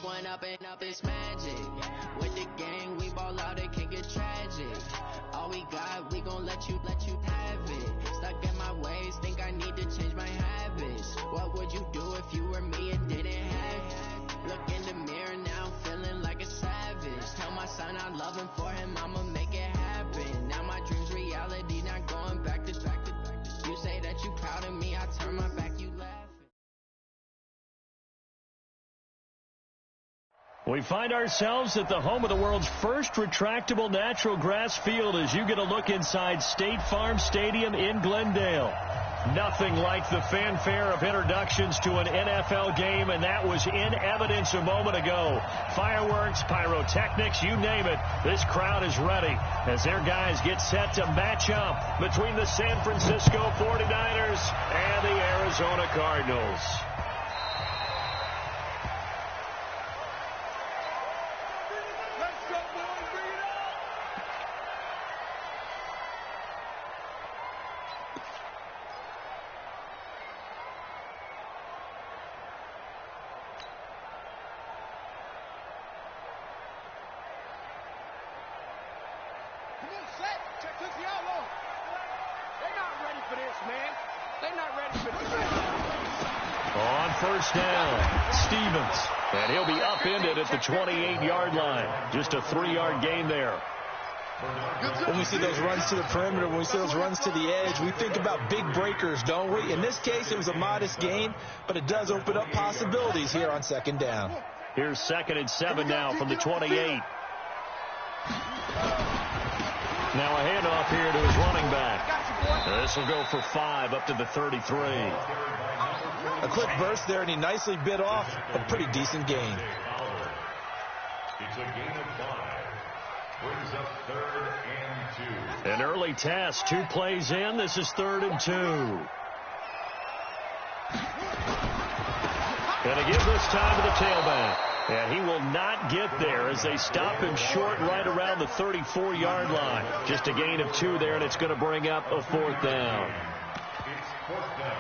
One up and up is magic. With the gang, we ball out, it can get tragic. All we got, we gon' let you have it. Stuck in my ways, think I need to change my habits. What would you do if you were me and didn't have it? Look in the mirror now, I'm feeling like a savage. Tell my son I love him, for him I'ma make it happen. Now my dream's reality, not going back to. You say that you proud of me, I turn my back, you laugh. We find ourselves at the home of the world's first retractable natural grass field as you get a look inside State Farm Stadium in Glendale. Nothing like the fanfare of introductions to an NFL game, and that was in evidence a moment ago. Fireworks, pyrotechnics, you name it. This crowd is ready as their guys get set to match up between the San Francisco 49ers and the Arizona Cardinals. On first down, Stevens, and he'll be upended at the 28-yard line. Just a 3-yard gain there. When we see those runs to the perimeter, when we see those runs to the edge, we think about big breakers, don't we? In this case, it was a modest gain, but it does open up possibilities here on second down. Here's 2nd and 7 now from the 28. Now a handoff here to his running back. This will go for 5 up to the 33. A quick burst there, and he nicely bit off a pretty decent gain. It's a gain of 5. Brings up 3rd and 2. An early test, 2 plays in. This is 3rd and 2. Gonna give this time to the tailback. And he will not get there as they stop him short right around the 34-yard line. Just a gain of 2 there, and it's going to bring up a 4th down. It's 4th down.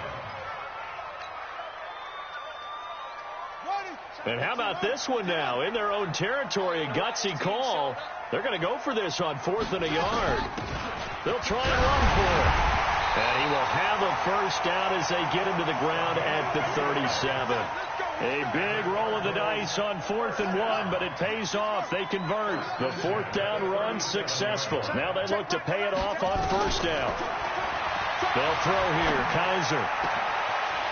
And how about this one now? In their own territory, a gutsy call. They're going to go for this on 4th and a yard. They'll try and run for it. And he will have a first down as they get him to the ground at the 37. A big roll of the dice on 4th and 1, but it pays off. They convert. The 4th down run successful. Now they look to pay it off on first down. They'll throw here. Kaiser.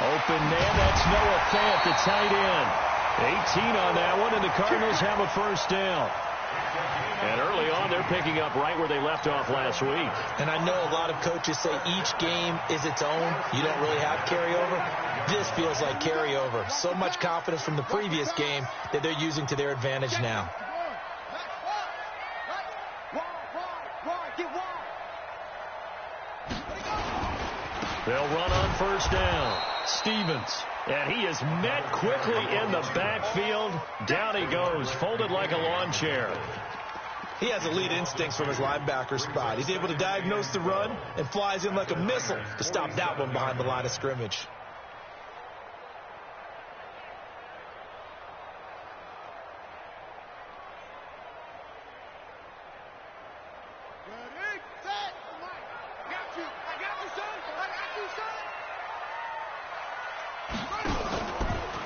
Open man. That's Noah Fant, the tight end. 18 on that one, and the Cardinals have a first down. And early on, they're picking up right where they left off last week. And I know a lot of coaches say each game is its own. You don't really have carryover. This feels like carryover. So much confidence from the previous game that they're using to their advantage now. They'll run on first down. Stevens. And he is met quickly in the backfield. Down he goes, folded like a lawn chair. He has elite instincts from his linebacker spot. He's able to diagnose the run and flies in like a missile to stop that one behind the line of scrimmage.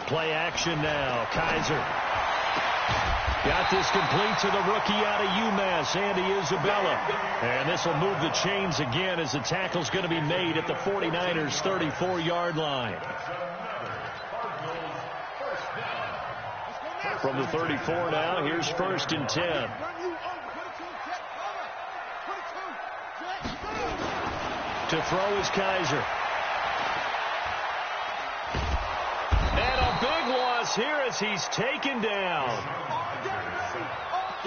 Play action now. Kaiser. Got this complete to the rookie out of UMass, Andy Isabella. And this will move the chains again as the tackle's going to be made at the 49ers' 34-yard line. From the 34 now, here's 1st and 10. To throw is Kaiser. And a big loss here as he's taken down.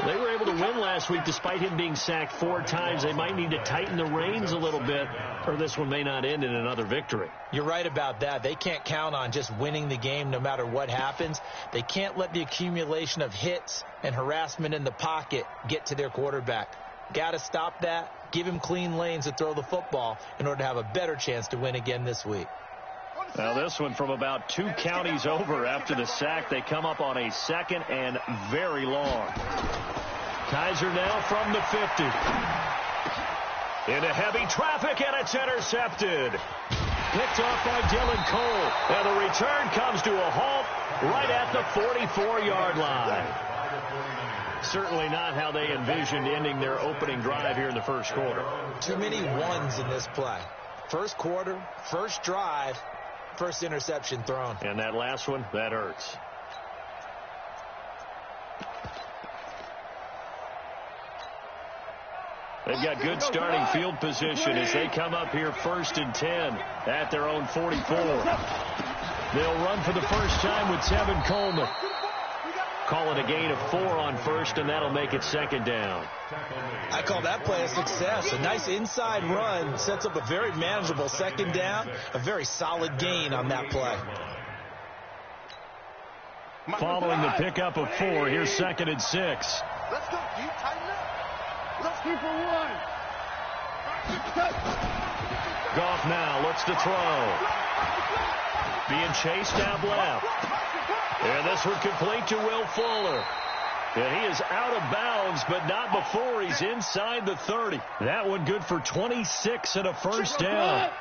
They were able to win last week despite him being sacked 4 times. They might need to tighten the reins a little bit, or this one may not end in another victory. You're right about that. They can't count on just winning the game no matter what happens. They can't let the accumulation of hits and harassment in the pocket get to their quarterback. Got to stop that. Give him clean lanes to throw the football in order to have a better chance to win again this week. Now this one from about 2 counties over after the sack. They come up on a 2nd and very long. Kaiser now from the 50. Into heavy traffic, and it's intercepted. Picked off by Dylan Cole. And the return comes to a halt right at the 44-yard line. Certainly not how they envisioned ending their opening drive here in the first quarter. Too many ones in this play. First quarter, first drive, first interception thrown. And that last one, that hurts. They've got good starting field position as they come up here 1st and 10 at their own 44. They'll run for the first time with Tevin Coleman. Call it a gain of 4 on first, and that'll make it 2nd down. I call that play a success. A nice inside run sets up a very manageable 2nd down. A very solid gain on that play. Following the pickup of 4, here's 2nd and 6. Let's go, deep, tighten up. Let's keep for 1. Goff now looks to throw. Being chased out left. And this one complete to Will Fuller. And he is out of bounds, but not before he's inside the 30. That one good for 26 and a first down.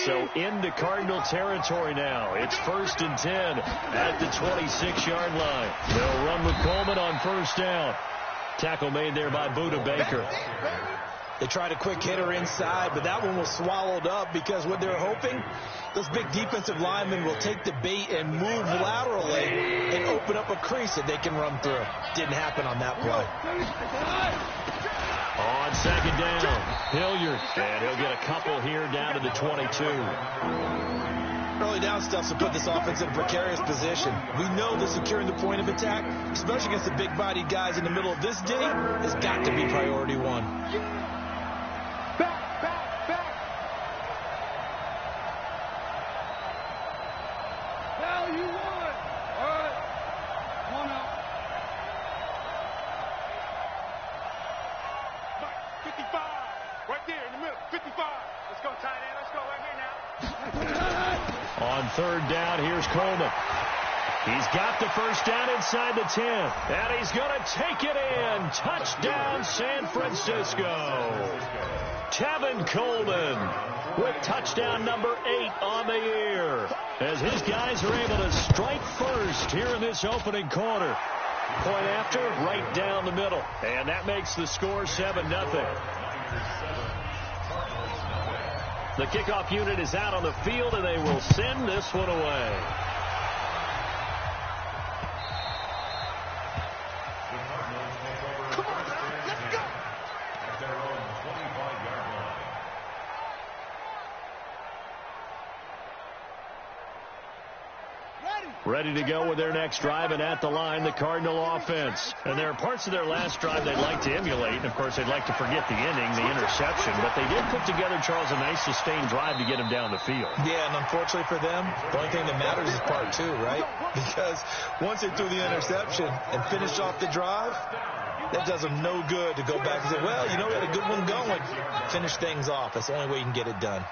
So into Cardinal territory now. It's 1st and 10 at the 26-yard line. They'll run with Coleman on first down. Tackle made there by Buda Baker. They tried a quick hitter inside, but that one was swallowed up because what they're hoping, those big defensive linemen will take the bait and move laterally and open up a crease that they can run through. Didn't happen on that play. On 2nd down, Hilliard. And he'll get a couple here down to the 22. Early down stuff to put this offense in a precarious position. We know that securing the point of attack, especially against the big-bodied guys in the middle of this D, has got to be priority 1. On 3rd down, here's Coleman. He's got the first down inside the 10. And he's going to take it in. Touchdown, San Francisco. Tevin Coleman with touchdown number 8 on the year. As his guys are able to strike first here in this opening quarter. Point after, right down the middle. And that makes the score 7-0. The kickoff unit is out on the field, and they will send this one away. Come on, let's go. At their own 25-yard line. Ready to go with their next drive, and at the line, the Cardinal offense. And there are parts of their last drive they'd like to emulate, and of course they'd like to forget the ending, the interception, but they did put together, Charles, a nice sustained drive to get him down the field. Yeah, and unfortunately for them, the only thing that matters is part 2, right? Because once they threw the interception and finished off the drive, that does them no good to go back and say, well, you know, we had a good one going. Finish things off. That's the only way you can get it done.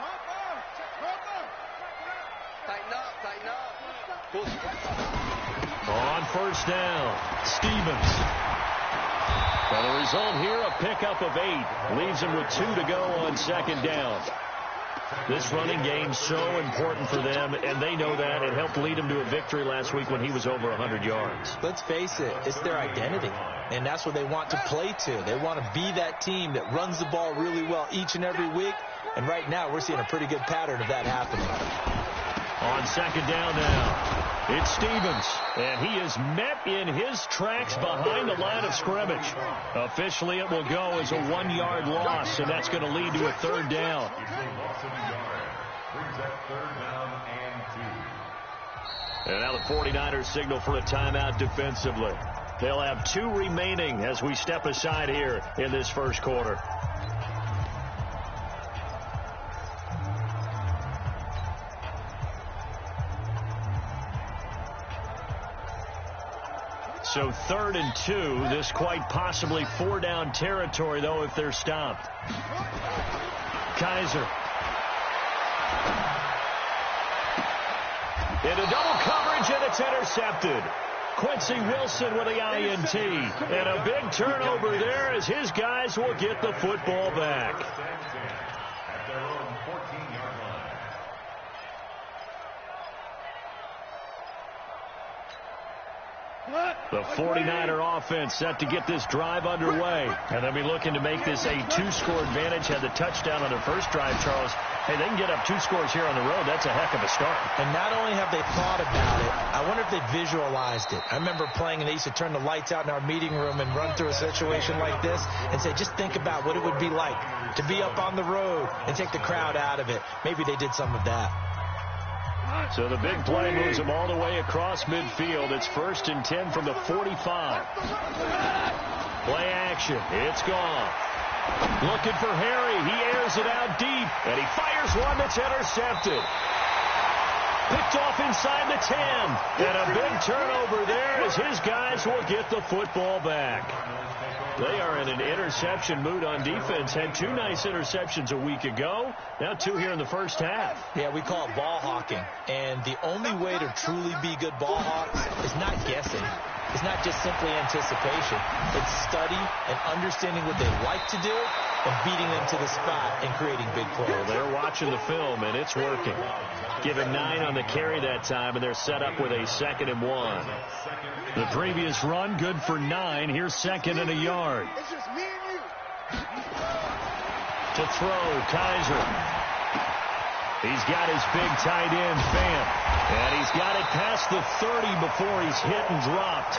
Tighten up. On first down, Stevens. Well, the result here, a pickup of 8. Leaves him with 2 to go on 2nd down. This running game so important for them, and they know that. It helped lead him to a victory last week when he was over 100 yards. Let's face it, it's their identity, and that's what they want to play to. They want to be that team that runs the ball really well each and every week, and right now we're seeing a pretty good pattern of that happening. On 2nd down now, it's Stevens, and he is met in his tracks behind the line of scrimmage. Officially, it will go as a 1-yard loss, and that's going to lead to a 3rd down. And now the 49ers signal for a timeout defensively. They'll have 2 remaining as we step aside here in this first quarter. So 3rd and 2, this quite possibly 4-down territory, though, if they're stopped. Kaiser. Into double coverage, and it's intercepted. Quincy Wilson with the INT. And a big turnover there as his guys will get the football back. At their own 14-yard line. The 49er offense set to get this drive underway. And they'll be looking to make this a two-score advantage. Had the touchdown on their first drive, Charles. Hey, they can get up 2 scores here on the road. That's a heck of a start. And not only have they thought about it, I wonder if they visualized it. I remember playing, and they used to turn the lights out in our meeting room and run through a situation like this and say, just think about what it would be like to be up on the road and take the crowd out of it. Maybe they did some of that. So the big play moves them all the way across midfield. It's 1st and 10 from the 45. Play action. It's gone. Looking for Harry. He airs it out deep. And he fires one that's intercepted. Picked off inside the 10. And a big turnover there as his guys will get the football back. They are in an interception mood on defense. Had 2 nice interceptions a week ago. Now 2 here in the first half. Yeah, we call it ball hawking. And the only way to truly be good ball hawks is not guessing. It's not just simply anticipation. It's study and understanding what they like to do and beating them to the spot and creating big plays. Well, they're watching the film, and it's working. Give him 9 on the carry that time, and they're set up with a 2nd and 1. The previous run, good for 9. Here's 2nd and a yard. It's just me and you. To throw, Kaiser. He's got his big tight end, Fant. And he's got it past the 30 before he's hit and dropped.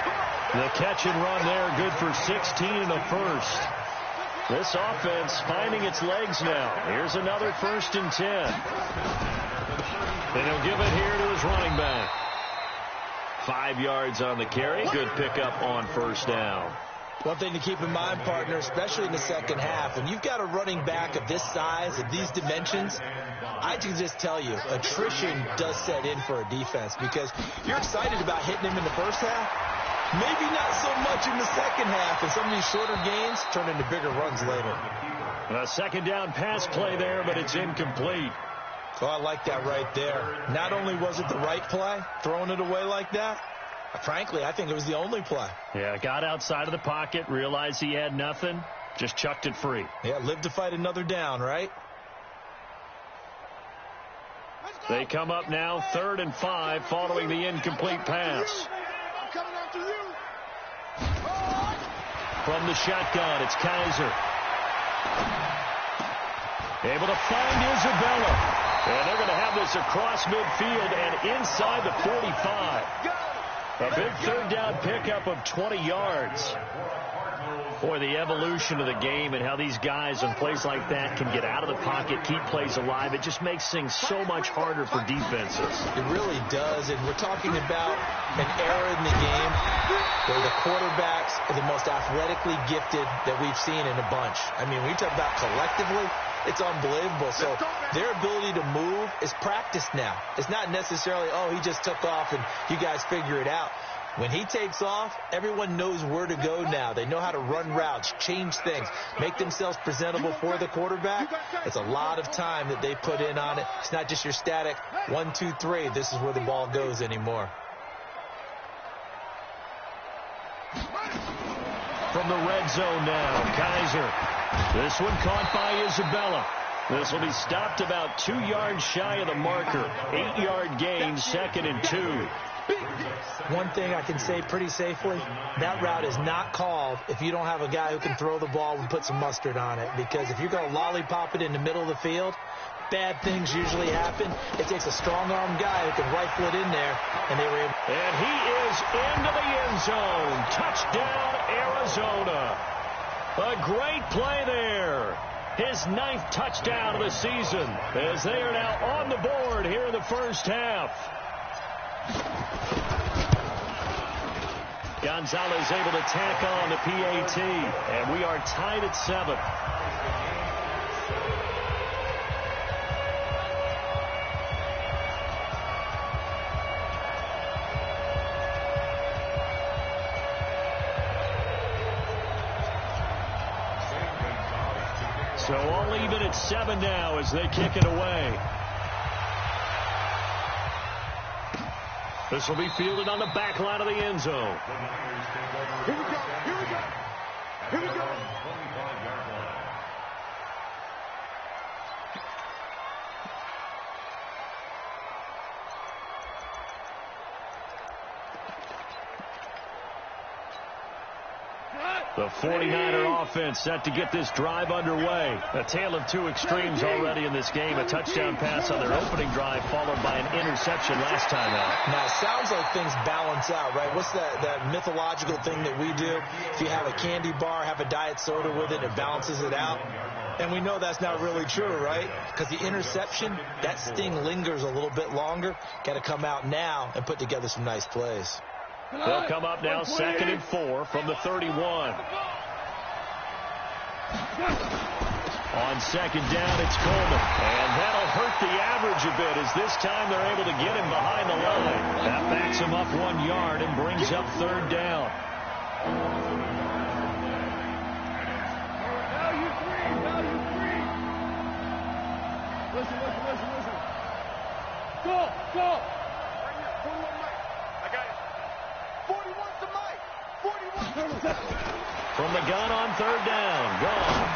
The catch and run there, good for 16 and a first. This offense finding its legs now. Here's another 1st and 10. And he'll give it here to his running back. 5 yards on the carry. Good pickup on 1st down. One thing to keep in mind, partner, especially in the second half, when you've got a running back of this size, of these dimensions, I can just tell you, attrition does set in for a defense because you're excited about hitting him in the first half. Maybe not so much in the second half, and some of these shorter gains turn into bigger runs later. A 2nd down pass play there, but it's incomplete. Oh, I like that right there. Not only was it the right play, throwing it away like that, frankly, I think it was the only play. Yeah, got outside of the pocket, realized he had nothing, just chucked it free. Yeah, live to fight another down, right? They come up now 3rd and 5 following the incomplete pass. I'm coming after you. From the shotgun, it's Kaiser. Able to find Isabella. And they're going to have this across midfield and inside the 45. A big 3rd down pickup of 20 yards. Boy, the evolution of the game and how these guys in plays like that can get out of the pocket, keep plays alive, it just makes things so much harder for defenses. It really does, and we're talking about an era in the game where the quarterbacks are the most athletically gifted that we've seen in a bunch. I mean, when you talk about collectively, it's unbelievable. So their ability to move is practiced now. It's not necessarily, oh, he just took off and you guys figure it out. When he takes off, everyone knows where to go now. They know how to run routes, change things, make themselves presentable for the quarterback. It's a lot of time that they put in on it. It's not just your static 1, 2, 3. This is where the ball goes anymore. From the red zone now, Kaiser. This one caught by Isabella. This will be stopped about 2 yards shy of the marker. 8-yard gain, 2nd and 2. One thing I can say pretty safely, that route is not called if you don't have a guy who can throw the ball and put some mustard on it. Because if you're going to lollipop it in the middle of the field, bad things usually happen. It takes a strong-arm guy who can rifle it in there, and they were able. And he is into the end zone. Touchdown, Arizona. A great play there. His 9th touchdown of the season as they are now on the board here in the first half. Gonzalez able to tack on the PAT, and we are tied at 7. So all even at 7 now as they kick it away. This will be fielded on the back line of the end zone. Here we go. Here we go. Here we go. The 49er offense set to get this drive underway. A tale of two extremes already in this game. A touchdown pass on their opening drive followed by an interception last time out. Now, it sounds like things balance out, right? What's that mythological thing that we do? If you have a candy bar, have a diet soda with it, it balances it out. And we know that's not really true, right? Because the interception, that sting lingers a little bit longer. Got to come out now and put together some nice plays. They'll come up now 2nd and 4 from the 31. On 2nd down, it's Coleman. And that'll hurt the average a bit as this time they're able to get him behind the line. That backs him up 1 yard and brings up 3rd down. Value three. Listen. Go. Right here, 41 Mike. I got it. 41 to Mike. 41. From the gun on 3rd down. Gone.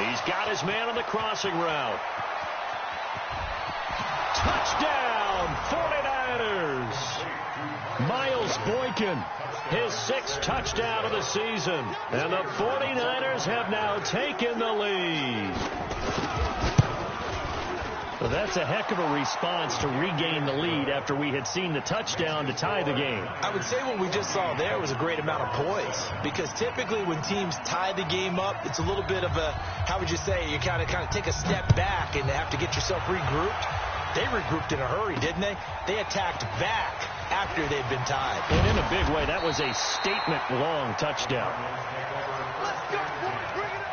He's got his man on the crossing route. Touchdown, 49ers. Miles Boykin, his 6th touchdown of the season. And the 49ers have now taken the lead. Well, that's a heck of a response to regain the lead after we had seen the touchdown to tie the game. I would say what we just saw there was a great amount of poise, because typically when teams tie the game up, it's a little bit of a, how would you say, you kind of take a step back and have to get yourself regrouped. They regrouped in a hurry, didn't they? They attacked back after they'd been tied. And in a big way, that was a statement-long touchdown. Let's go, boys. Bring it up.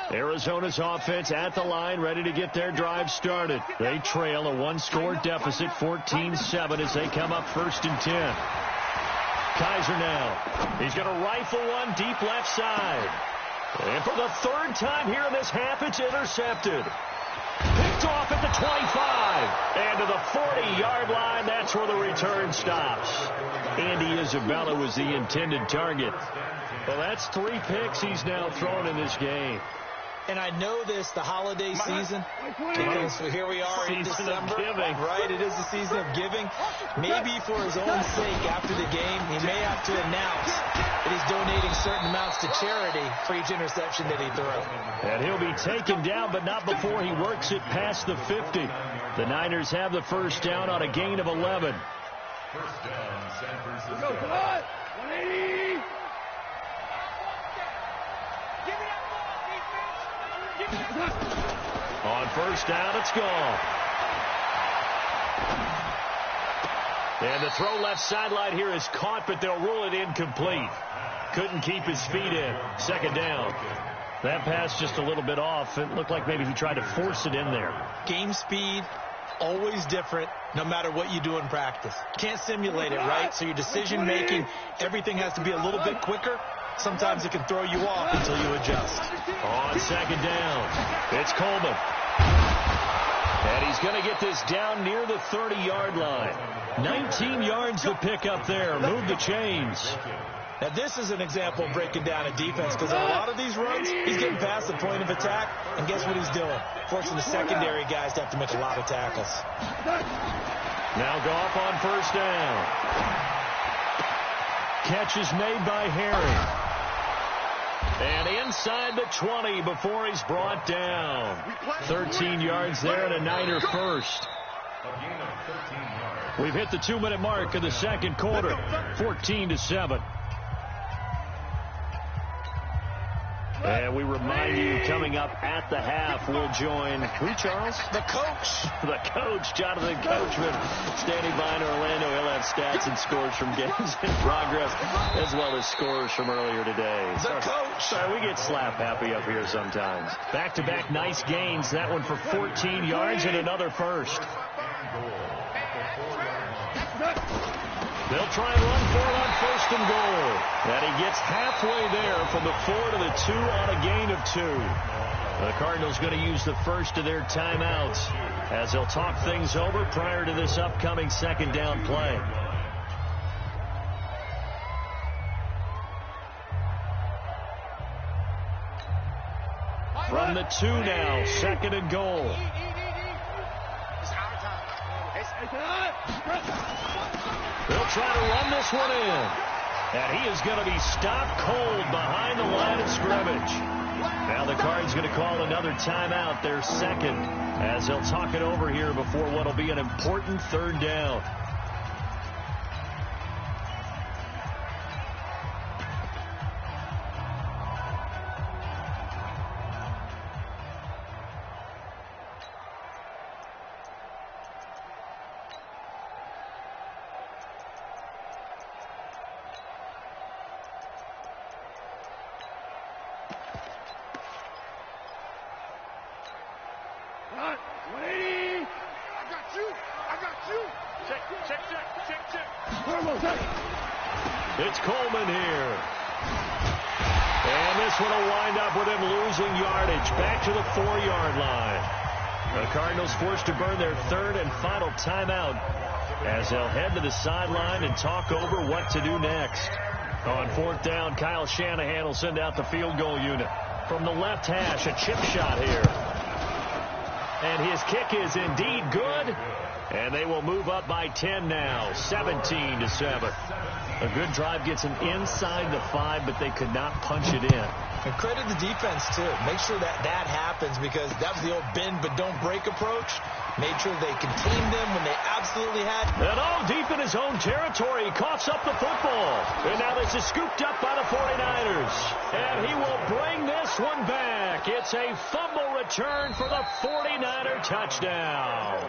Arizona's offense at the line, ready to get their drive started. They trail a 1-score deficit, 14-7, as they come up 1st and 10. Kaiser now. He's going to rifle one deep left side. And for the 3rd time here in this half, it's intercepted. Picked off at the 25. And to the 40-yard line, that's where the return stops. Andy Isabella was the intended target. Well, that's 3 picks he's now thrown in this game. And I know this, the holiday season, because here we are in December, right? It is the season of giving. Maybe for his own sake after the game, he may have to announce that he's donating certain amounts to charity for each interception that he throws. And he'll be taken down, but not before he works it past the 50. The Niners have the 1st down on a gain of 11. 1st down, San Francisco. Go, 180. On 1st down, it's gone. And the throw left sideline here is caught, but they'll rule it incomplete. Couldn't keep his feet in. 2nd down. That pass just a little bit off. It looked like maybe he tried to force it in there. Game speed, always different, no matter what you do in practice. Can't simulate it, right? So your decision-making, everything has to be a little bit quicker. Sometimes it can throw you off until you adjust. On 2nd down, it's Coleman. And he's going to get this down near the 30-yard line. 19 yards to pick up there. Move the chains. Now, this is an example of breaking down a defense, because on a lot of these runs, he's getting past the point of attack, and guess what he's doing? Forcing the secondary guys to have to make a lot of tackles. Now go up on 1st down. Catch is made by Harry. And inside the 20 before he's brought down. 13 yards there and a Niner 1st. We've hit the 2-minute mark of the 2nd quarter. 14-7. And we remind you, coming up at the half, we'll join who, Charles? The coach. The coach, Jonathan Coachman, standing by in Orlando. He'll have stats and scores from games in progress, as well as scores from earlier today. The coach. Sorry, we get slap happy up here sometimes. Back-to-back nice gains. That one for 14 yards and another first. They'll try and run for it on first and goal. And he gets halfway there from the 4 to the 2 on a gain of 2. The Cardinals going to use the first of their timeouts as they'll talk things over prior to this upcoming second down play. From the 2 now, second and goal. They'll try to run this one in. And he is going to be stopped cold behind the line of scrimmage. Now the Cards going to call another timeout, their second, as they'll talk it over here before what will be an important third down. It's Coleman here. And this one will wind up with him losing yardage back to the 4-yard line. The Cardinals forced to burn their third and final timeout as they'll head to the sideline and talk over what to do next. On fourth down, Kyle Shanahan will send out the field goal unit. From the left hash, a chip shot here. And his kick is indeed good. And they will move up by 10 now, 17-7. A good drive gets them inside the 5, but they could not punch it in. And credit the defense, too. Make sure that happens, because that was the old bend but don't break approach. Made sure they contained them when they absolutely had. And all deep in his own territory, he coughs up the football. And now this is scooped up by the 49ers. And he will bring this one back. It's a fumble return for the 49er touchdown.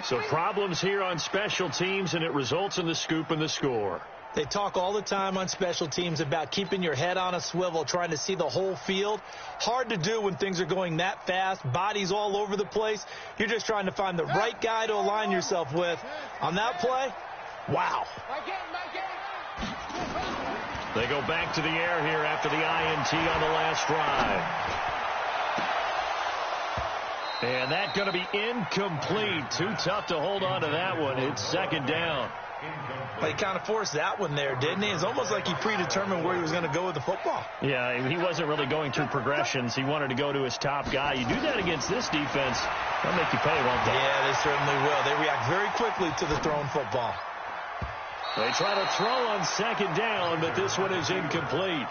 So problems here on special teams, and it results in the scoop and the score. They talk all the time on special teams about keeping your head on a swivel, trying to see the whole field. Hard to do when things are going that fast, bodies all over the place. You're just trying to find the right guy to align yourself with. On that play, wow. They go back to the air here after the INT on the last drive. And that's going to be incomplete. Too tough to hold on to that one. It's second down. Well, he kind of forced that one there, didn't he? It's almost like he predetermined where he was going to go with the football. Yeah, he wasn't really going through progressions. He wanted to go to his top guy. You do that against this defense, they'll make you pay, won't they? Yeah, they certainly will. They react very quickly to the thrown football. They try to throw on second down, but this one is incomplete.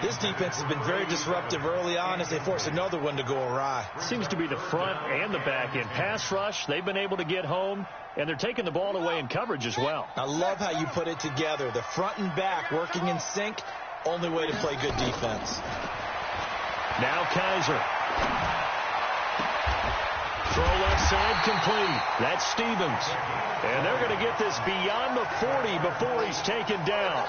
This defense has been very disruptive early on as they force another one to go awry. Seems to be the front and the back end. Pass rush, they've been able to get home, and they're taking the ball away in coverage as well. I love how you put it together. The front and back working in sync, only way to play good defense. Now Kaiser. Throw left side complete. That's Stevens. And they're going to get this beyond the 40 before he's taken down.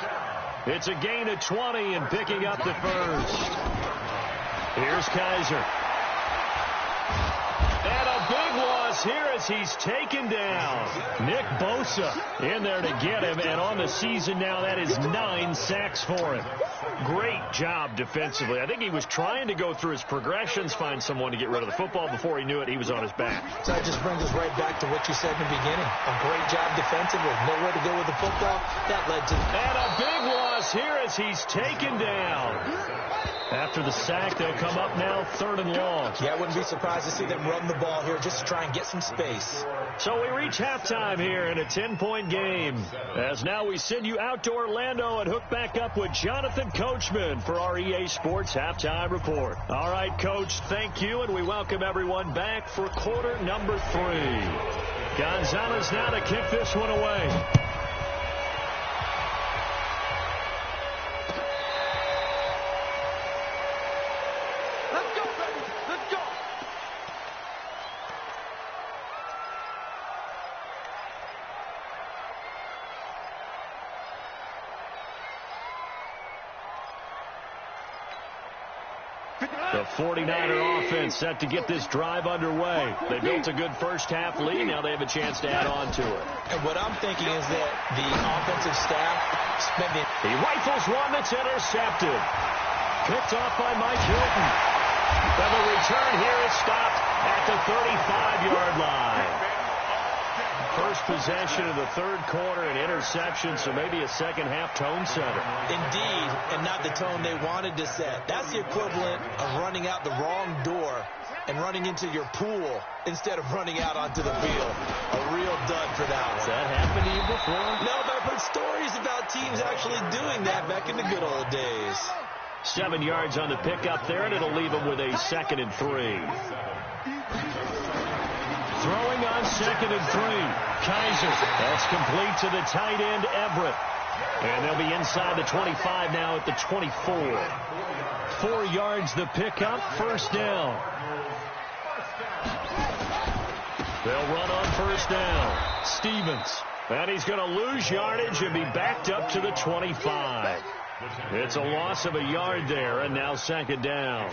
It's a gain of 20 and picking up the first. Here's Kaiser. And a big loss here as he's taken down. Nick Bosa in there to get him, and on the season now, that is 9 sacks for him. Great job defensively. I think he was trying to go through his progressions, find someone to get rid of the football. Before he knew it, he was on his back. So that just brings us right back to what you said in the beginning. A great job defensively. Nowhere to go with the football. That led to... And a big loss here as he's taken down. After the sack, they'll come up now 3rd and long. Yeah, I wouldn't be surprised to see them run the ball here just to try and get some space. So we reach halftime here in a 10-point game. As now we send you out to Orlando and hook back up with Jonathan Coachman for our EA Sports Halftime Report. All right, Coach, thank you, and we welcome everyone back for quarter number 3. Gonzalez now to kick this one away. Let's go. The 49er offense set to get this drive underway. They built a good first-half lead. Now they have a chance to add on to it. And what I'm thinking is that the offensive staff spending... He rifles one that's intercepted. Picked off by Mike Hilton. But the return here is stopped at the 35-yard line. First possession of the third quarter, an interception, so maybe a second-half tone setter. Indeed, and not the tone they wanted to set. That's the equivalent of running out the wrong door and running into your pool instead of running out onto the field. A real dud for that one. Has that happened to you before? No, but I've heard stories about teams actually doing that back in the good old days. 7 yards on the pickup there, and it'll leave them with a 2nd and 3. Throwing on 2nd and 3. Kaiser. That's complete to the tight end, Everett. And they'll be inside the 25 now at the 24. 4 yards the pickup, first down. They'll run on first down. Stevens. And he's going to lose yardage and be backed up to the 25. It's a loss of a yard there, and now 2nd down.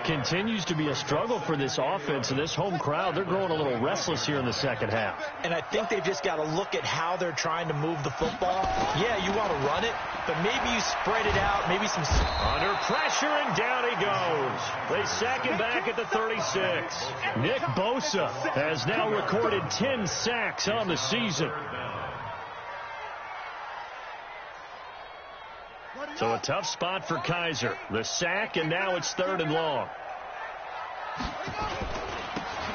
Continues to be a struggle for this offense, and this home crowd, they're growing a little restless here in the second half. And I think they've just got to look at how they're trying to move the football. Yeah, you want to run it, but maybe you spread it out, maybe some... Under pressure, and down he goes. They sack him back at the 36. Nick Bosa has now recorded 10 sacks on the season. So a tough spot for Kaiser. The sack, and now it's 3rd and long.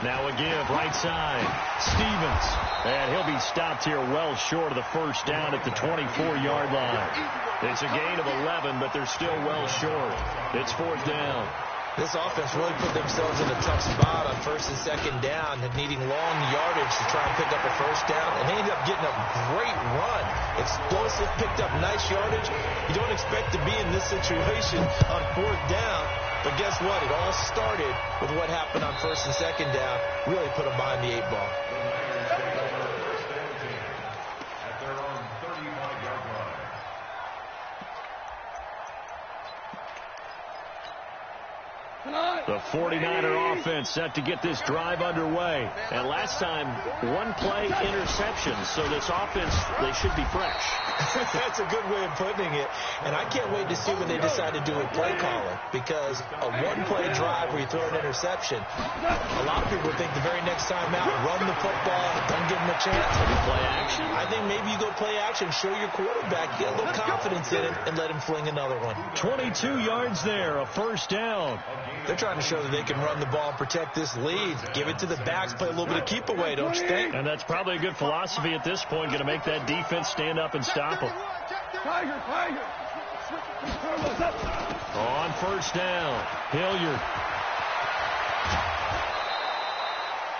Now a give, right side. Stevens. And he'll be stopped here well short of the first down at the 24-yard line. It's a gain of 11, but they're still well short. It's 4th down. This offense really put themselves in a tough spot on 1st and 2nd down, needing long yardage to try and pick up a first down, and they ended up getting a great run. Explosive, picked up nice yardage. You don't expect to be in this situation on 4th down, but guess what? It all started with what happened on 1st and 2nd down. Really put them behind the 8 ball. At their own 35-yard line. The 49er offense set to get this drive underway. And last time, 1-play interception. So this offense, they should be fresh. That's a good way of putting it. And I can't wait to see when they decide to do a play caller. Because a 1-play drive where you throw an interception, a lot of people think the very next time out, run the football, don't give them a chance. Maybe play action. I think maybe you go play action, show your quarterback, get a little confidence in it, and let him fling another one. 22 yards there, a first down. They're trying to show that they can run the ball and protect this lead. Give it to the backs, play a little bit of keep away, don't you think? And that's probably a good philosophy at this point, going to make that defense stand up and stop them. On first down, Hilliard.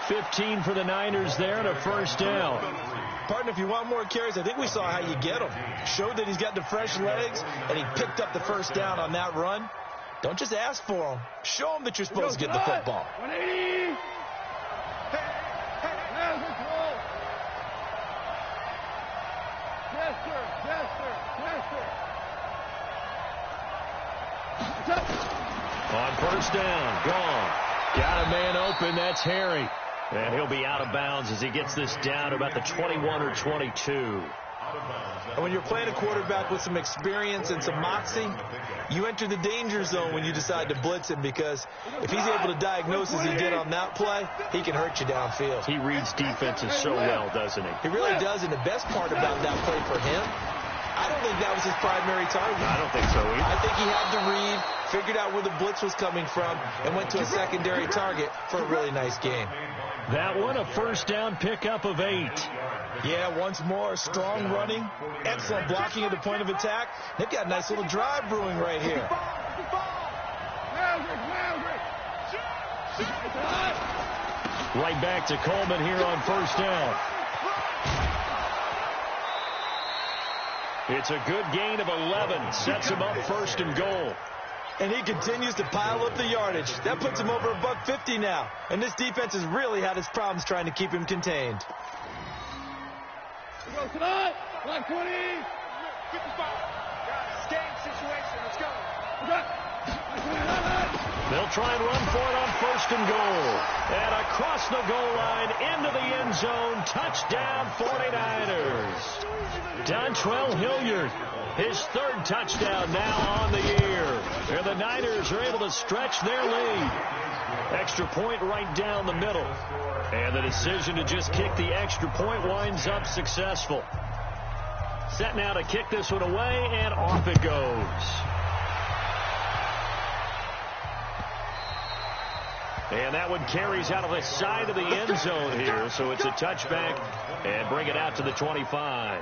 15 for the Niners there and a first down. Partner, if you want more carries, I think we saw how you get him. Showed that he's got the fresh legs, and he picked up the first down on that run. Don't just ask for him. Show him that you're supposed to get the football. 180. Yes, sir. Yes, sir. Yes, sir. On first down, gone. Got a man open, that's Harry. And he'll be out of bounds as he gets this down to about the 21 or 22. And when you're playing a quarterback with some experience and some moxie, you enter the danger zone when you decide to blitz him, because if he's able to diagnose as he did on that play, he can hurt you downfield. He reads defenses so well, doesn't he? He really does, and the best part about that play for him, I don't think that was his primary target. I don't think so either. I think he had to read, figured out where the blitz was coming from, and went to a secondary target for a really nice game. That one, a first down pickup of 8. Yeah, once more, strong running, excellent blocking at the point of attack. They've got a nice little drive brewing right here. Right back to Coleman here on first down. It's a good gain of 11. Sets him up first and goal. And he continues to pile up the yardage. That puts him over $150 now. And this defense has really had its problems trying to keep him contained. Let's go tonight. 120. 55. Game situation. Let's go. They'll try and run for it on 1st and goal. And across the goal line into the end zone. Touchdown 49ers. Dontrell Hilliard, his 3rd touchdown now on the year. And the Niners are able to stretch their lead. Extra point right down the middle. And the decision to just kick the extra point winds up successful. Set now to kick this one away, and off it goes. And that one carries out of the side of the end zone here, so it's a touchback and bring it out to the 25.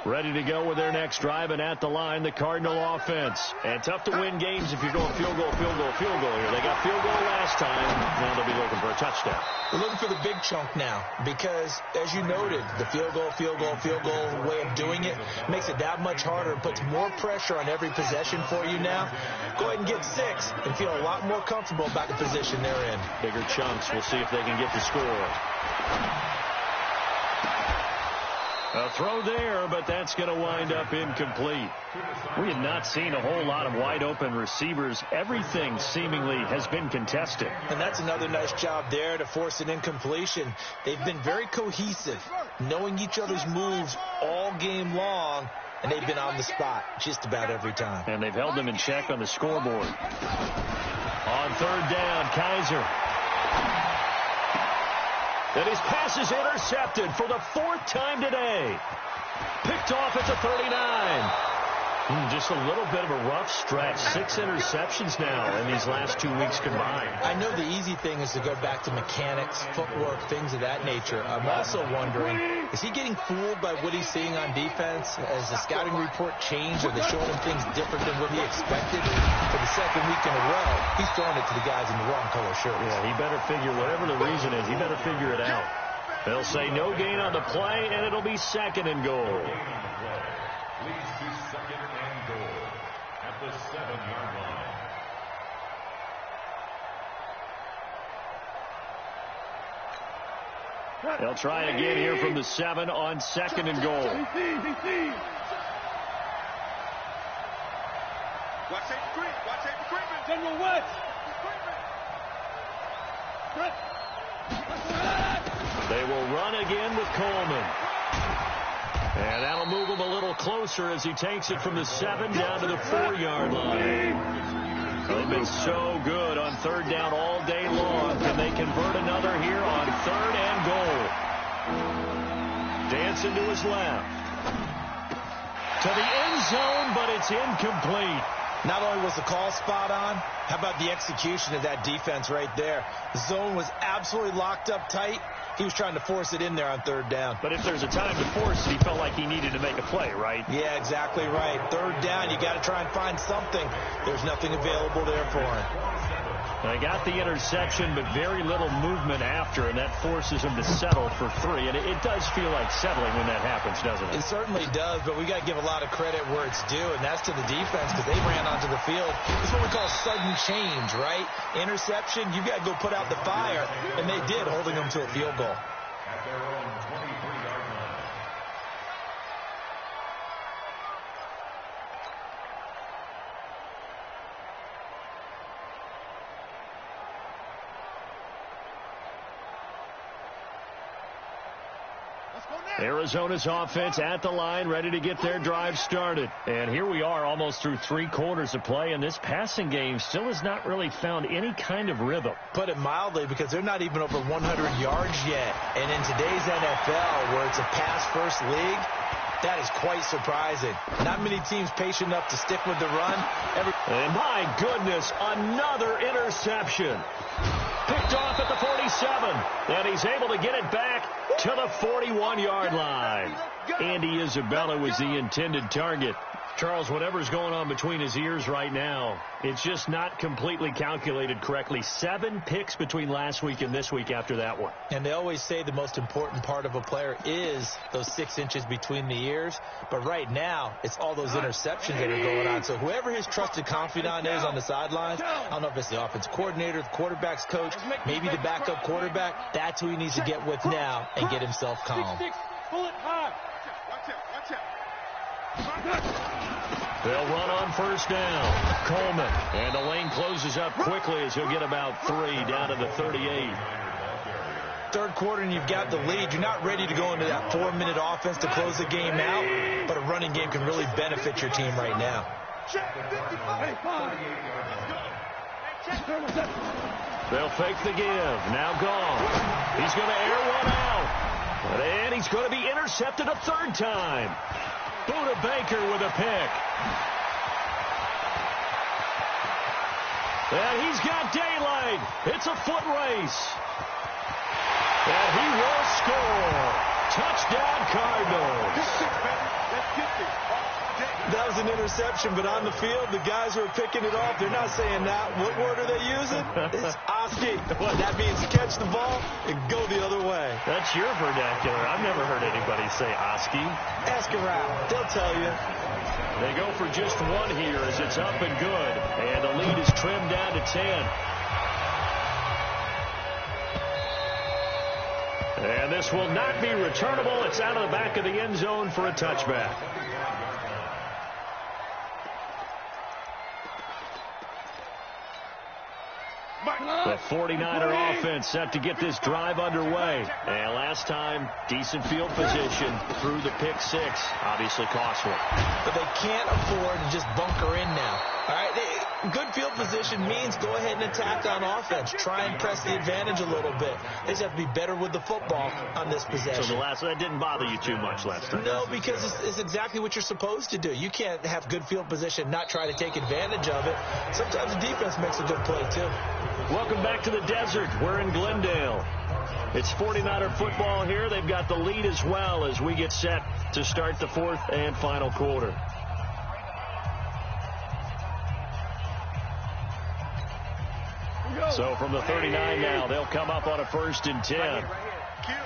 Ready to go with their next drive, and at the line, the Cardinal offense. And tough to win games if you're going field goal, field goal, field goal here. They got field goal last time. Now they'll be looking for a touchdown. We're looking for the big chunk now because, as you noted, the field goal way of doing it makes it that much harder. It puts more pressure on every possession for you now. Go ahead and get 6 and feel a lot more comfortable about the position they're in. Bigger chunks. We'll see if they can get the score. A throw there, but that's going to wind up incomplete. We have not seen a whole lot of wide-open receivers. Everything seemingly has been contested. And that's another nice job there to force an incompletion. They've been very cohesive, knowing each other's moves all game long, and they've been on the spot just about every time. And they've held them in check on the scoreboard. On 3rd down, Kaiser. And his pass is intercepted for the 4th time today. Picked off at the 39. Just a little bit of a rough stretch. 6 interceptions now in these last 2 weeks combined. I know the easy thing is to go back to mechanics, footwork, things of that nature. I'm also wondering, is he getting fooled by what he's seeing on defense? Has the scouting report changed? Are they showing him things different than what he expected? For the 2nd week in a row, he's throwing it to the guys in the wrong color shirts. Yeah, he better figure, whatever the reason is, he better figure it out. They'll say no gain on the play, and it'll be 2nd and goal. Leads to 2nd and goal at the 7-yard line. They'll try again here from the 7 on 2nd and goal. Watch tape for Green. Watch tape for Greenman. General West. They will run again with Coleman. And that'll move him a little closer as he takes it from the 7 down to the 4-yard line. They've been so good on 3rd down all day long. Can they convert another here on 3rd and goal? Dancing to his left. To the end zone, but it's incomplete. Not only was the call spot on, how about the execution of that defense right there? The zone was absolutely locked up tight. He was trying to force it in there on 3rd down. But if there's a time to force it, he felt like he needed to make a play, right? Yeah, exactly right. 3rd down, you got to try and find something. There's nothing available there for him. They got the interception, but very little movement after, and that forces him to settle for 3. And it does feel like settling when that happens, doesn't it? It certainly does, but we got to give a lot of credit where it's due, and that's to the defense because they ran onto the field. It's what we call sudden change, right? Interception, you got to go put out the fire, and they did, holding them to a field goal. At their own 23-yard line. Arizona's offense at the line, ready to get their drive started. And here we are almost through 3 quarters of play, and this passing game still has not really found any kind of rhythm. Put it mildly, because they're not even over 100 yards yet. And in today's NFL, where it's a pass-first league, that is quite surprising. Not many teams patient enough to stick with the run. And my goodness, another interception. Picked off at the 47, and he's able to get it back to the 41-yard line. Andy Isabella was the intended target. Charles, whatever's going on between his ears right now, it's just not completely calculated correctly. 7 picks between last week and this week after that one. And they always say the most important part of a player is those 6 inches between the ears. But right now, it's all those interceptions that are going on. So whoever his trusted confidant is on the sidelines, I don't know if it's the offense coordinator, the quarterback's coach, maybe the backup quarterback, that's who he needs to get with now and get himself calm. Bullet high. Watch out. Watch out. They'll run on first down. Coleman. And the lane closes up quickly as he'll get about 3 down to the 38. Third quarter and you've got the lead. You're not ready to go into that 4-minute offense to close the game out, but a running game can really benefit your team right now. They'll fake the give. Now gone. He's going to air one out. And he's going to be intercepted a 3rd time. Buda Baker with a pick. And he's got daylight. It's a foot race. And he will score. Touchdown, Cardinals. That was an interception, but on the field, the guys who are picking it off, they're not saying that. What word are they using? It's Oski. That means catch the ball and go the other way. That's your vernacular. I've never heard anybody say Oski. Ask around. They'll tell you. They go for just 1 here as it's up and good. And the lead is trimmed down to 10. And this will not be returnable. It's out of the back of the end zone for a touchback. The 49er offense set to get this drive underway. And last time, decent field position through the pick 6. Obviously costly. But they can't afford to just bunker in now. All right, good field position means go ahead and attack on offense. Try and press the advantage a little bit. They just have to be better with the football on this possession. So that didn't bother you too much last time? No, because it's exactly what you're supposed to do. You can't have good field position, not try to take advantage of it. Sometimes the defense makes a good play, too. Welcome back to the desert. We're in Glendale. It's 49er football here. They've got the lead as well as we get set to start the 4th and final quarter. So from the 39 now, they'll come up on a 1st and 10. Kill.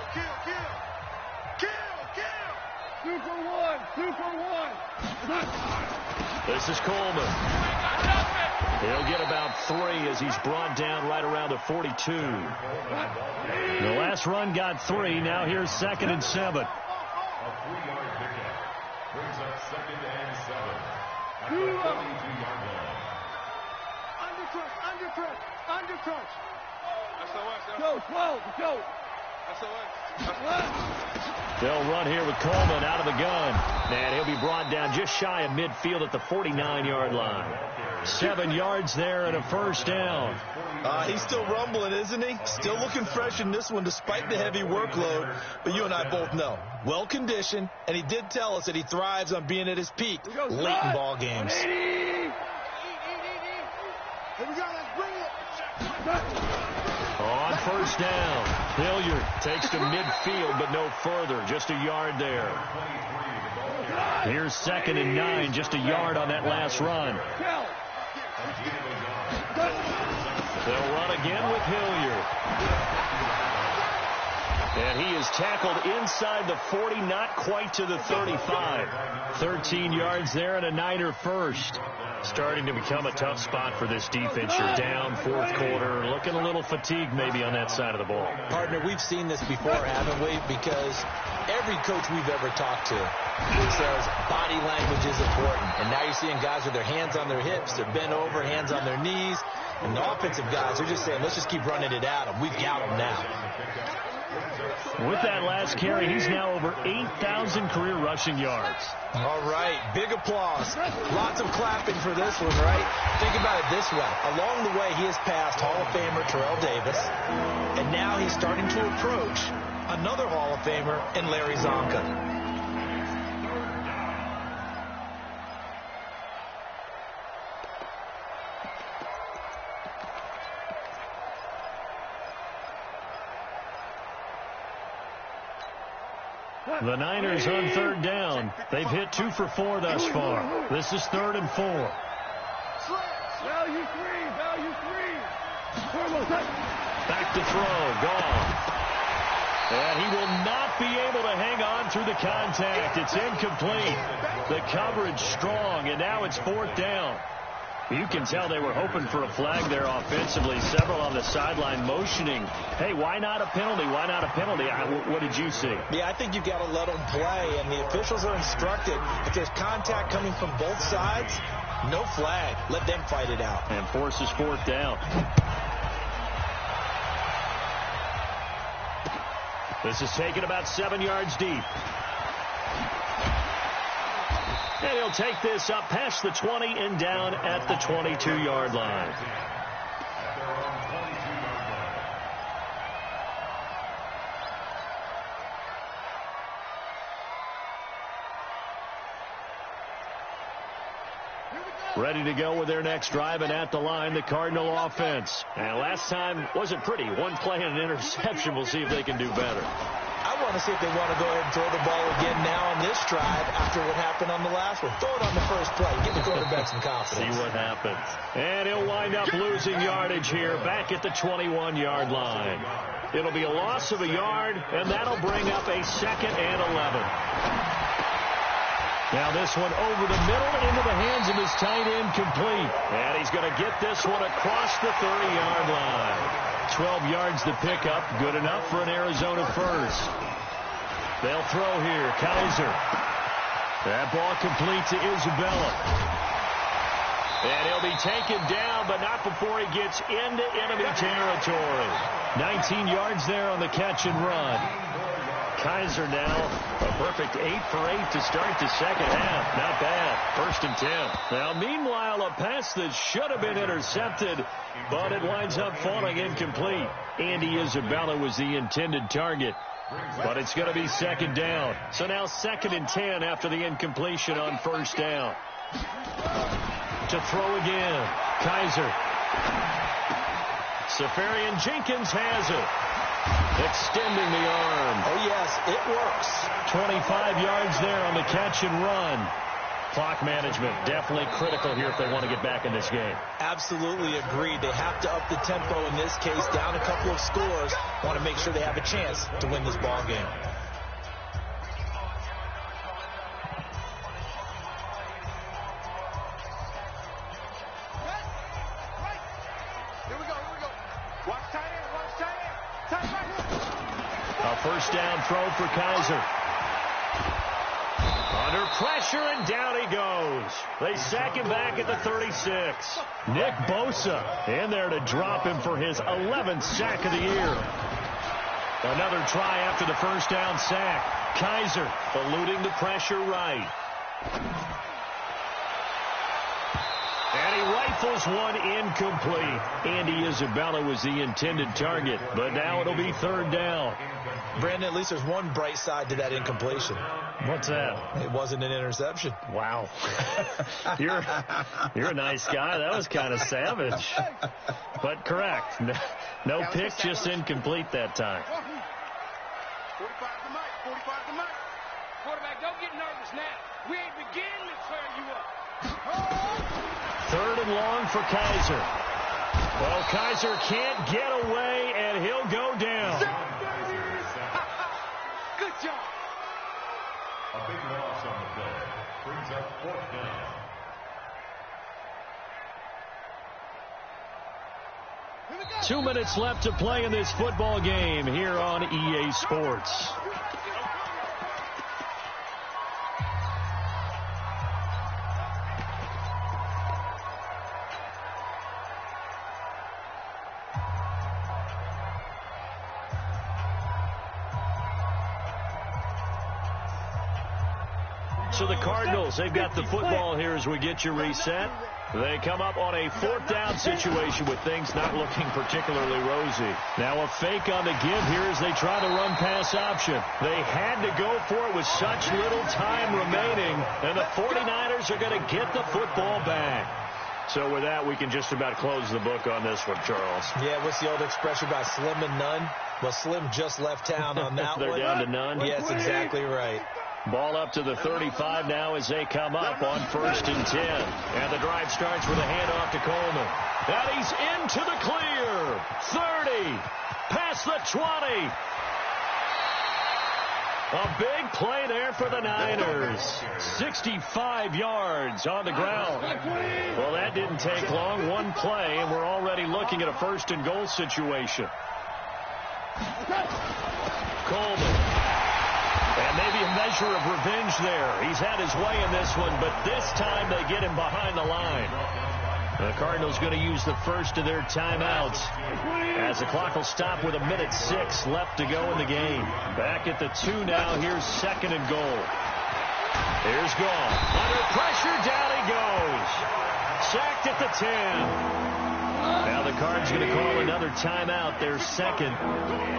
2 for 1. 2 for 1. This is Coleman. He'll get about 3 as he's brought down right around the 42. The last run got 3. Now here's 2nd and 7. A 3-yard pickup brings up 2nd and 7 at the 32-yard line. Undercrush. Go, 12. Go. They'll run here with Coleman out of the gun. And he'll be brought down just shy of midfield at the 49-yard line. 7 yards there and a 1st down. He's still rumbling, isn't he? Still looking fresh in this one despite the heavy workload. But you and I both know, well-conditioned, and he did tell us that he thrives on being at his peak late in ball games. Here we go. Let's bring it. On 1st down, Hilliard takes to midfield, but no further. Just a yard there. Here's 2nd and 9, just a yard on that last run. They'll run again with Hilliard. And he is tackled inside the 40, not quite to the 35. 13 yards there and a Niner first. Starting to become a tough spot for this defense. You're down 4th quarter, looking a little fatigued maybe on that side of the ball. Partner, we've seen this before, haven't we? Because every coach we've ever talked to says body language is important. And now you're seeing guys with their hands on their hips, they're bent over, hands on their knees. And the offensive guys are just saying, let's just keep running it at them. We've got them now. With that last carry, he's now over 8,000 career rushing yards. All right, big applause. Lots of clapping for this one, right? Think about it this way. Along the way, he has passed Hall of Famer Terrell Davis, and now he's starting to approach another Hall of Famer in Larry Zonka. The Niners on third down. They've hit 2 for 4 thus far. This is 3rd and 4. Value 3. Value 3. Back to throw. Gone. And he will not be able to hang on through the contact. It's incomplete. The coverage strong, and now it's 4th down. You can tell they were hoping for a flag there offensively. Several on the sideline motioning, hey, why not a penalty? Why not a penalty? What did you see? Yeah, I think you got to let them play, and the officials are instructed if there's contact coming from both sides, no flag. Let them fight it out. And forces 4th down. This is taken about 7 yards deep. And he'll take this up past the 20 and down at the 22-yard line. Ready to go with their next drive, and at the line, the Cardinal offense. And last time wasn't pretty. One play and an interception. We'll see if they can do better. I want to see if they want to go ahead and throw the ball again now on this drive after what happened on the last one. Throw it on the first play. Give the quarterback some confidence. See what happens. And he'll wind up losing yardage here back at the 21-yard line. It'll be a loss of a yard, and that'll bring up a 2nd and 11. Now this one over the middle into the hands of his tight end, complete. And he's going to get this one across the 30-yard line. 12 yards to pick up. Good enough for an Arizona first. They'll throw here. Kaiser. That ball complete to Isabella. And he'll be taken down, but not before he gets into enemy territory. 19 yards there on the catch and run. Kaiser now a perfect 8 for 8 to start the second half. Not bad. 1st and 10. Now, meanwhile, a pass that should have been intercepted, but it winds up falling incomplete. Andy Isabella was the intended target, but it's going to be 2nd down. So now 2nd and 10 after the incompletion on 1st down. To throw again. Kaiser. Safarian Jenkins has it. Extending the arm. Oh, yes, it works. 25 yards there on the catch and run. Clock management definitely critical here if they want to get back in this game. Absolutely agreed. They have to up the tempo in this case, down a couple of scores. Want to make sure they have a chance to win this ball game. Here we go. Watch tight end. Tight right. A 1st down throw for Kaiser. Under pressure, and down he goes. They sack him back at the 36. Nick Bosa in there to drop him for his 11th sack of the year. Another try after the 1st down sack. Kaiser eluding the pressure right. And he rifles one incomplete. Andy Isabella was the intended target, but now it'll be 3rd down. Brandon, at least there's one bright side to that incompletion. What's that? It wasn't an interception. Wow. You're a nice guy. That was kind of savage. But correct. No pick, just incomplete that time. 45 to Mike. Quarterback, don't get nervous now. We ain't beginning to tear you up. 3rd and long for Kaiser. Well, Kaiser can't get away, and he'll go down. Good job. A big loss on the play. Brings up 4th down. 2 minutes left to play in this football game here on EA Sports. So the Cardinals, they've got the football here as we get you reset. They come up on a 4th down situation with things not looking particularly rosy. Now a fake on the give here as they try the run-pass option. They had to go for it with such little time remaining, and the 49ers are going to get the football back. So with that, we can just about close the book on this one, Charles. Yeah, what's the old expression about slim and none? Well, Slim just left town on that They're one. down to none? Yes, exactly right. Ball up to the 35 now as they come up on 1st and 10. And the drive starts with a handoff to Coleman. And he's into the clear. 30. Past the 20. A big play there for the Niners. 65 yards on the ground. Well, that didn't take long. One play, and we're already looking at a 1st and goal situation. Coleman. And maybe a measure of revenge there. He's had his way in this one, but this time they get him behind the line. The Cardinals going to use the first of their timeouts as the clock will stop with 1:06 left to go in the game. Back at the 2 now. Here's 2nd and goal. Here's Gall. Under pressure, down he goes. Sacked at the 10. Now the Cards going to call another timeout, their 2nd,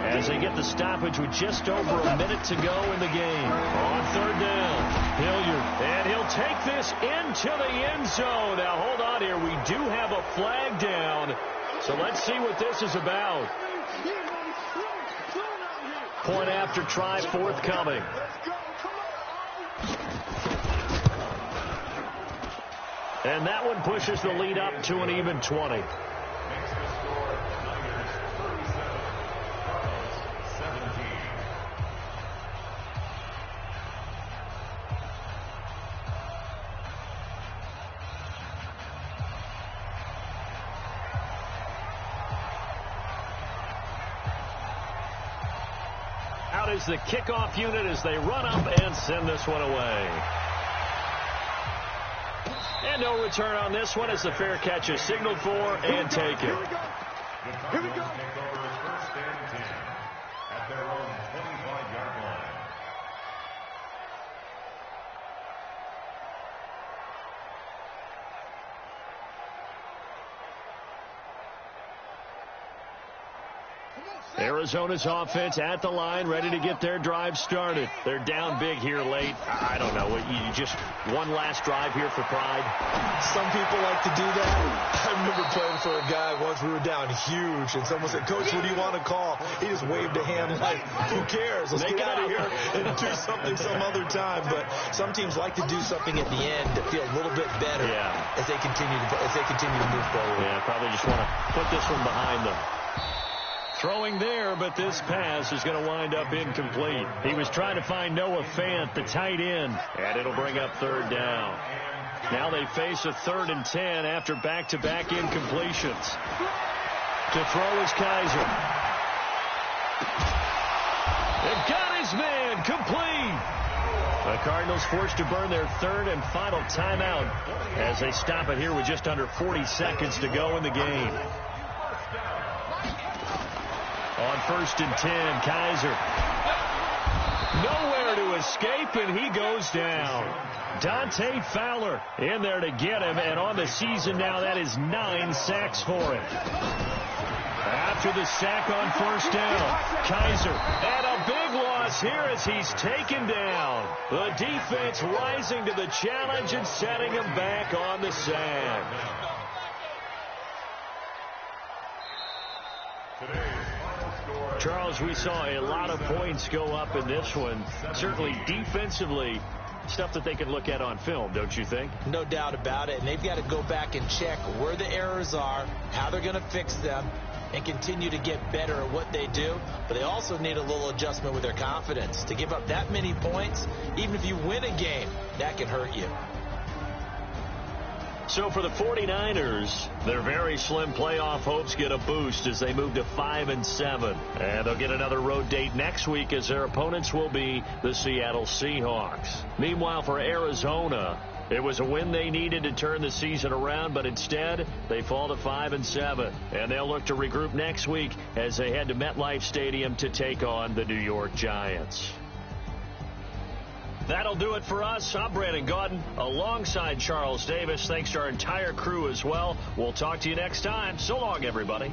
as they get the stoppage with just over a minute to go in the game. On 3rd down, Hilliard, and he'll take this into the end zone. Now hold on here, we do have a flag down, so let's see what this is about. Point after try forthcoming. And that one pushes the lead up to an even 20. Out is the kickoff unit as they run up and send this one away. And no return on this one as the fair catch is signaled for and taken. Here we go. Take over his 1st and 10 at their own 25-yard line. Arizona's offense at the line, ready to get their drive started. They're down big here late. I don't know. You just one last drive here for pride. Some people like to do that. I remember playing for a guy once. We were down huge, and someone said, "Coach, what do you want to call?" He just waved a hand like, "Who cares? Let's get out of here and do something some other time." But some teams like to do something at the end to feel a little bit better as they continue to move forward. Yeah, probably just want to put this one behind them. Throwing there, but this pass is going to wind up incomplete. He was trying to find Noah Fant, the tight end, and it'll bring up 3rd down. Now they face a 3rd and 10 after back-to-back incompletions. To throw is Kaiser. They've got his man, complete. The Cardinals forced to burn their 3rd and final timeout as they stop it here with just under 40 seconds to go in the game. On 1st and 10, Kaiser. Nowhere to escape, and he goes down. Dante Fowler in there to get him, and on the season now, that is 9 sacks for him. After the sack on 1st down, Kaiser, and a big loss here as he's taken down. The defense rising to the challenge and setting him back on the sand. Charles, we saw a lot of points go up in this one. Certainly defensively, stuff that they can look at on film, don't you think? No doubt about it. And they've got to go back and check where the errors are, how they're going to fix them, and continue to get better at what they do. But they also need a little adjustment with their confidence. To give up that many points, even if you win a game, that can hurt you. So for the 49ers, their very slim playoff hopes get a boost as they move to 5-7. And they'll get another road date next week as their opponents will be the Seattle Seahawks. Meanwhile, for Arizona, it was a win they needed to turn the season around, but instead they fall to 5-7. And they'll look to regroup next week as they head to MetLife Stadium to take on the New York Giants. That'll do it for us. I'm Brandon Gaudin alongside Charles Davis. Thanks to our entire crew as well. We'll talk to you next time. So long, everybody.